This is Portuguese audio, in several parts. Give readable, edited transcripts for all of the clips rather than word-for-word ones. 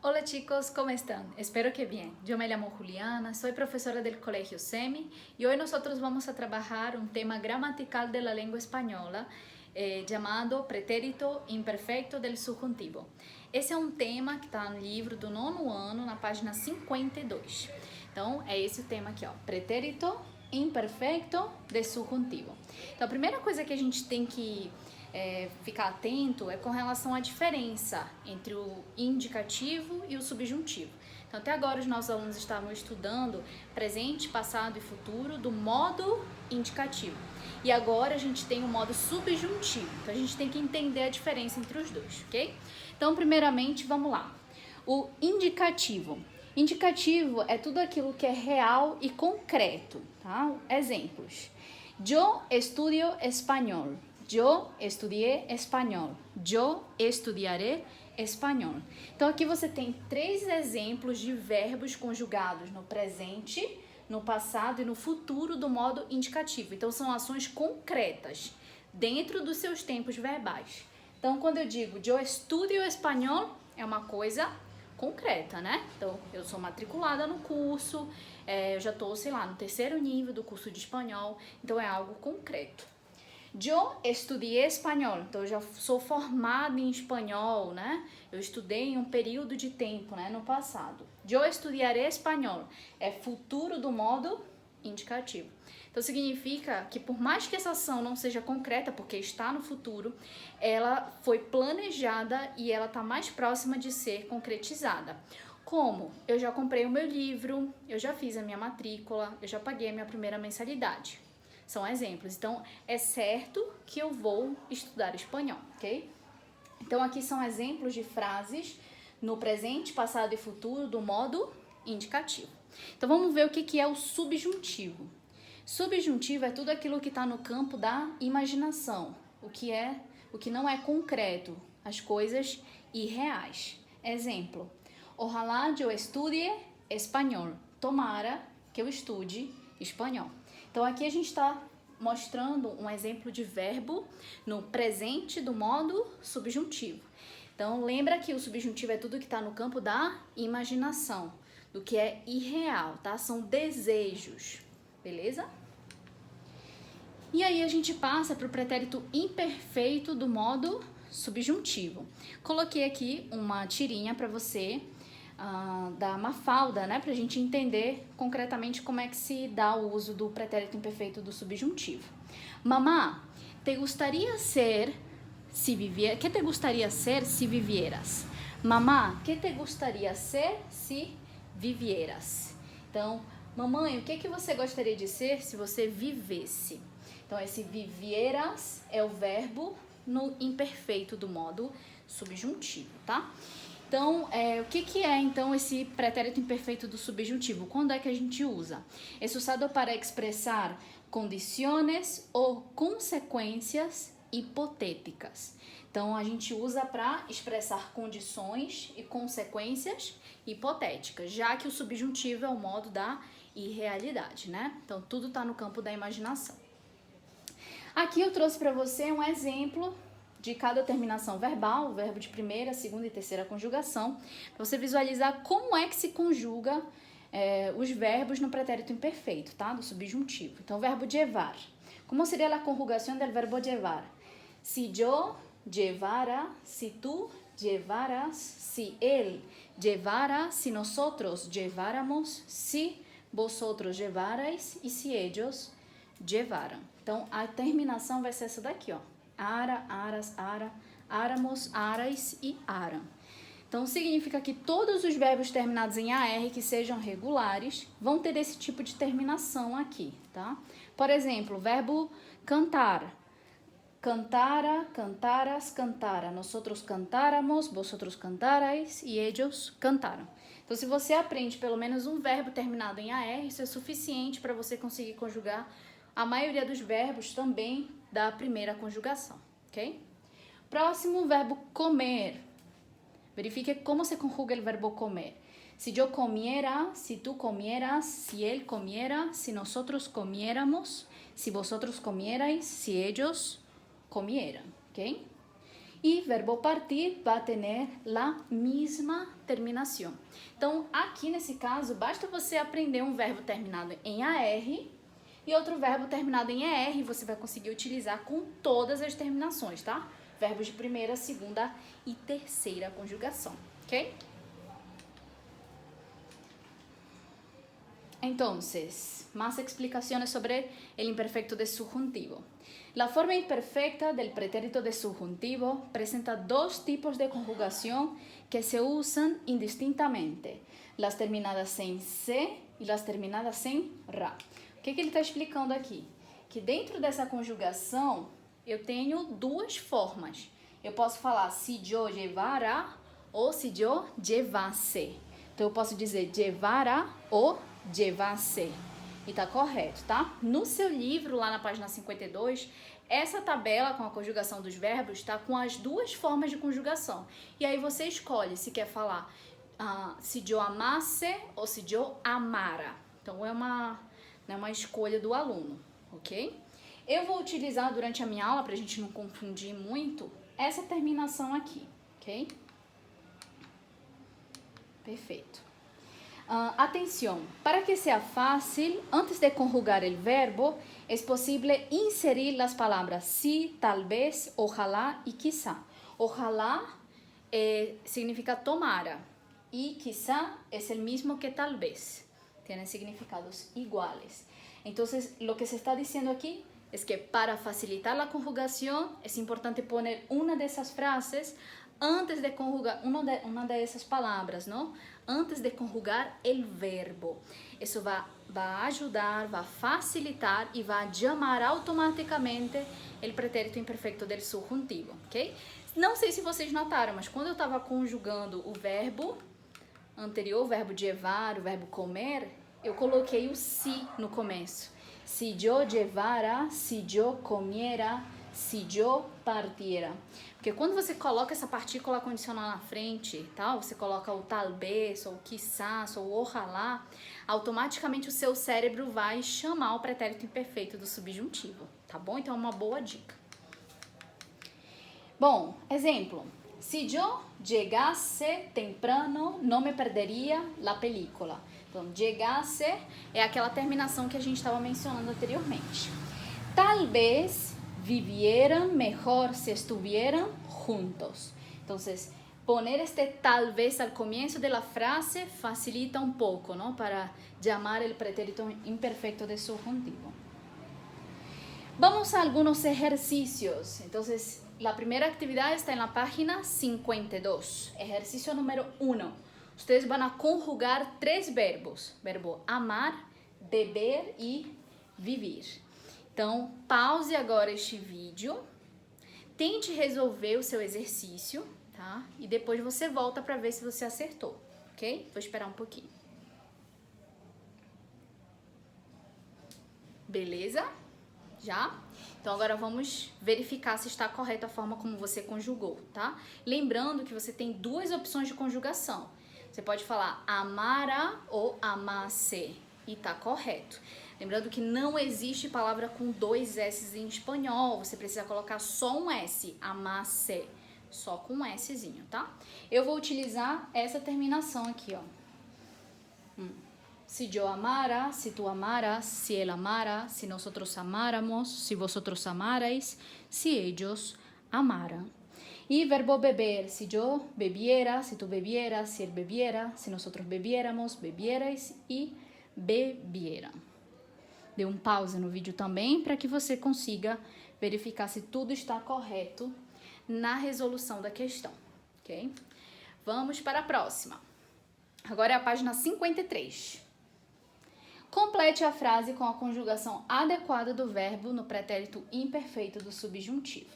Hola chicos, ¿cómo están? Espero que bien. Yo me llamo Juliana, soy profesora del Colegio SEMI y hoy nosotros vamos a trabajar un tema gramatical de la lengua española llamado pretérito imperfeito del subjuntivo. Esse é um tema que está no livro do nono ano, na página 52. Então, é esse o tema aqui, ó, pretérito imperfeito del subjuntivo. Então, a primeira coisa que a gente tem que ficar atento é com relação à diferença entre o indicativo e o subjuntivo. Então, até agora os nossos alunos estavam estudando presente, passado e futuro do modo indicativo. E agora a gente tem o modo subjuntivo. Então, a gente tem que entender a diferença entre os dois, ok? Então, primeiramente, vamos lá. O indicativo. Indicativo é tudo aquilo que é real e concreto, tá? Exemplos. Yo estudio español. Eu estudei espanhol. Eu estudiaré espanhol. Então, aqui você tem 3 exemplos de verbos conjugados no presente, no passado e no futuro do modo indicativo. Então, são ações concretas dentro dos seus tempos verbais. Então, quando eu digo eu estudio espanhol, é uma coisa concreta, né? Então, eu sou matriculada no curso, eu já estou, sei lá, no 3º nível do curso de espanhol. Então, é algo concreto. Eu estudei espanhol, então eu já sou formada em espanhol, né? Eu estudei em um período de tempo, né, no passado. Eu estudiaré espanhol é futuro do modo indicativo. Então significa que por mais que essa ação não seja concreta, porque está no futuro, ela foi planejada e ela está mais próxima de ser concretizada. Como? Eu já comprei o meu livro, eu já fiz a minha matrícula, eu já paguei a minha primeira mensalidade. São exemplos. Então, é certo que eu vou estudar espanhol, ok? Então, aqui são exemplos de frases no presente, passado e futuro do modo indicativo. Então, vamos ver o que é o subjuntivo. Subjuntivo é tudo aquilo que está no campo da imaginação, o que não é concreto, as coisas irreais. Exemplo. Ojalá eu estudie espanhol. Tomara que eu estude espanhol. Então, aqui a gente está mostrando um exemplo de verbo no presente do modo subjuntivo. Então, lembra que o subjuntivo é tudo que está no campo da imaginação, do que é irreal, tá? São desejos, beleza? E aí a gente passa para o pretérito imperfeito do modo subjuntivo. Coloquei aqui uma tirinha para você da Mafalda, né, pra gente entender concretamente como é que se dá o uso do pretérito imperfeito do subjuntivo. Mamá, te gustaría ser si vivieras? ¿Qué te gustaría ser si vivieras? Mamá, ¿qué te gustaría ser si vivieras? Então, mamãe, o que você gostaria de ser se você vivesse? Então, esse vivieras é o verbo no imperfeito do modo subjuntivo, tá? Então, o que é então esse pretérito imperfeito do subjuntivo? Quando é que a gente usa? É usado para expressar condições ou consequências hipotéticas. Então, a gente usa para expressar condições e consequências hipotéticas, já que o subjuntivo é o modo da irrealidade, né? Então, tudo está no campo da imaginação. Aqui eu trouxe para você um exemplo de cada terminação verbal, o verbo de primeira, segunda e terceira conjugação, para você visualizar como é que se conjuga os verbos no pretérito imperfeito, tá? Do subjuntivo. Então, o verbo llevar. Como seria a conjugação do verbo llevar? Si yo llevara, si tú llevaras, si él llevara, si nosotros lleváramos, si vosotros llevarais e si ellos llevaram. Então, a terminação vai ser essa daqui, ó. Ara, aras, ara, áramos, arais e aram. Então, significa que todos os verbos terminados em AR que sejam regulares vão ter esse tipo de terminação aqui, tá? Por exemplo, o verbo cantar. Cantara, cantaras, cantara. Nosotros cantáramos, vosotros cantarais e ellos cantaram. Então, se você aprende pelo menos um verbo terminado em AR, isso é suficiente para você conseguir conjugar a maioria dos verbos também da primeira conjugação, ok? Próximo, verbo comer. Verifique como se conjuga o verbo comer. Si yo comiera, si tú comieras, si él comiera, si nosotros comiéramos, si vosotros comierais, si ellos comieran, ok? E verbo partir vai ter a mesma terminação. Então, aqui nesse caso, basta você aprender um verbo terminado em AR e outro verbo terminado em ER, você vai conseguir utilizar com todas as terminações, tá? Verbos de primeira, segunda e terceira conjugação, ok? Entonces, más explicaciones sobre el imperfecto de subjuntivo. La forma imperfecta del pretérito de subjuntivo presenta dos tipos de conjugación que se usan indistintamente, las terminadas en C y las terminadas en RA. O que ele está explicando aqui? Que dentro dessa conjugação, eu tenho duas formas. Eu posso falar si yo llevara ou si yo llevase. Então, eu posso dizer llevara ou llevase. E tá correto, tá? No seu livro, lá na página 52, essa tabela com a conjugação dos verbos tá com as duas formas de conjugação. E aí você escolhe se quer falar si yo amase ou si yo amara. Então, é uma escolha do aluno, ok? Eu vou utilizar durante a minha aula, para a gente não confundir muito, essa terminação aqui, ok? Perfeito. Atención, para que sea fácil, antes de conjugar el verbo, es posible inserir las palabras sí, tal vez, ojalá y quizá. Ojalá significa tomara y quizá es el mismo que tal vez. Tienen significados iguales. Entonces, lo que se está diciendo aquí es que para facilitar la conjugación es importante poner una de esas frases antes de conjugar una de esas palabras, ¿no? Antes de conjugar el verbo. Eso va a ayudar, va a facilitar y va a llamar automaticamente el pretérito imperfecto del subjuntivo, ok? Não sei se vocês notaram, mas quando eu estava conjugando o verbo anterior, o verbo llevar, o verbo comer, eu coloquei o si no começo. Si yo llevara, si yo comiera, si yo partiera. Porque quando você coloca essa partícula condicional na frente, tá? Você coloca o talvez, ou quizás, ou ojalá, automaticamente o seu cérebro vai chamar o pretérito imperfeito do subjuntivo, tá bom? Então é uma boa dica. Bom, exemplo. Si yo llegase temprano, no me perderia la película. Então, llegase é aquela terminação que a gente estava mencionando anteriormente. Tal vez vivieran mejor si estuvieran juntos. Entonces, poner este tal vez al comienzo de la frase facilita un poco, ¿no? Para llamar el pretérito imperfecto de subjuntivo. Vamos a algunos ejercicios. Entonces, la primera actividad está en la página 52. Ejercicio número 1. Ustedes van a conjugar 3 verbos. Verbo amar, beber e vivir. Então, pause agora este vídeo, tente resolver o seu exercício, tá? E depois você volta para ver se você acertou, ok? Vou esperar um pouquinho. Beleza? Já? Então, agora vamos verificar se está correta a forma como você conjugou, tá? Lembrando que você tem 2 opções de conjugação. Você pode falar amara ou amase, e tá correto. Lembrando que não existe palavra com 2 S em espanhol, você precisa colocar só um S, amase, só com um Szinho, tá? Eu vou utilizar essa terminação aqui, ó. Si yo amara, si tú amaras, si él amara, si nosotros amáramos, si vosotros amarais, si ellos amaran. Y verbo beber, si yo bebiera, si tú bebieras, si él bebiera, si nosotros bebiéramos, bebierais y bebieran. Dê um pause no vídeo também para que você consiga verificar se tudo está correto na resolução da questão, ok? Vamos para a próxima. Agora é a página 53. Complete a frase com a conjugação adequada do verbo no pretérito imperfeito do subjuntivo.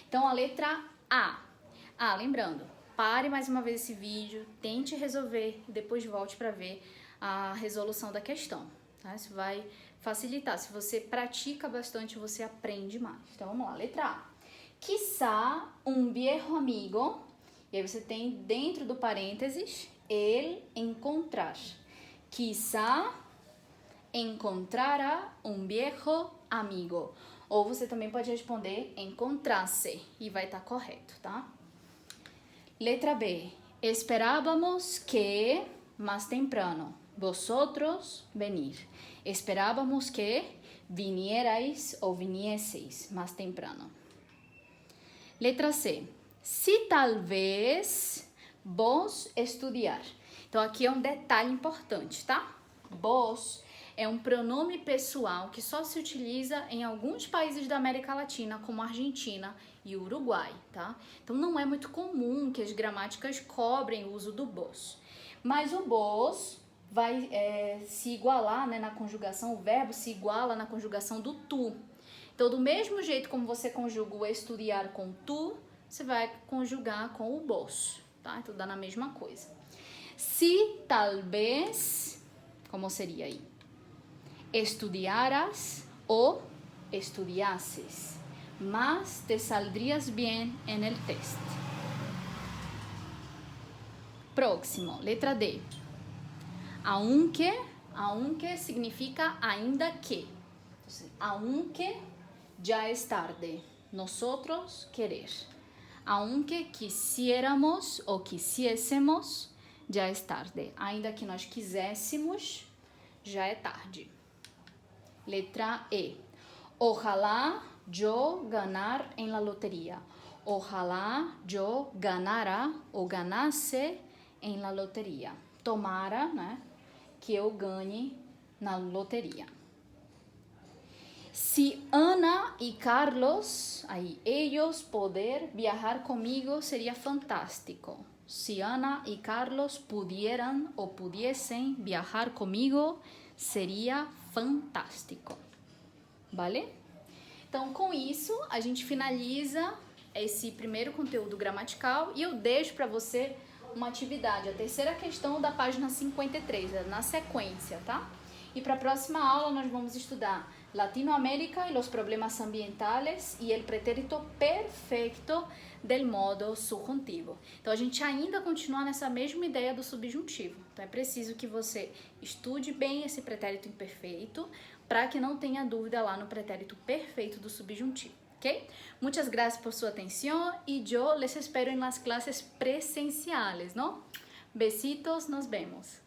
Então, a letra A. Lembrando, pare mais uma vez esse vídeo, tente resolver e depois volte para ver a resolução da questão, tá? Isso vai facilitar. Se você pratica bastante, você aprende mais. Então, vamos lá. Letra A. Quizá um viejo amigo, e aí você tem dentro do parênteses, el encontrar. Quizá encontrara un viejo amigo. Ou você também pode responder encontrarse e vai estar correto, tá? Letra B. Esperábamos que más temprano vosotros venir. Esperábamos que vinierais ou vinieseis más temprano. Letra C. Se talvez vos estudar. Então, aqui é um detalhe importante, tá? Vos é um pronome pessoal que só se utiliza em alguns países da América Latina, como Argentina e Uruguai, tá? Então, não é muito comum que as gramáticas cobrem o uso do vos. Mas o vos vai se igualar, né, na conjugação, o verbo se iguala na conjugação do tu. Então, do mesmo jeito como você conjuga o estudar com tu, você vai conjugar com o vos, tá? Então, dá na mesma coisa. Se talvez, como seria aí? Estudiaras o estudiases, mas te saldrías bien en el test. Próximo, letra D. Aunque significa ainda que. Aunque ya es tarde, nosotros querer. Aunque quisiéramos ou quisiésemos, já é tarde. Ainda que nós quiséssemos, já é tarde. Letra E. Ojalá yo ganar en la lotería. Ojalá yo ganara ou ganase en la lotería. Tomara, né, que eu ganhe na loteria. Se Ana e Carlos, aí, ellos poder viajar comigo, seria fantástico. Se Ana e Carlos pudieran ou pudiesen viajar comigo, seria fantástico. Vale? Então, com isso, a gente finaliza esse primeiro conteúdo gramatical e eu deixo para você uma atividade, a terceira questão da página 53, na sequência, tá? E para a próxima aula nós vamos estudar Latinoamérica e os problemas ambientales e o pretérito perfeito del modo subjuntivo. Então a gente ainda continua nessa mesma ideia do subjuntivo. Então é preciso que você estude bem esse pretérito imperfeito para que não tenha dúvida lá no pretérito perfeito do subjuntivo. ¿Ok? Muchas gracias por su atención y yo les espero en las clases presenciales, ¿no? Besitos, nos vemos.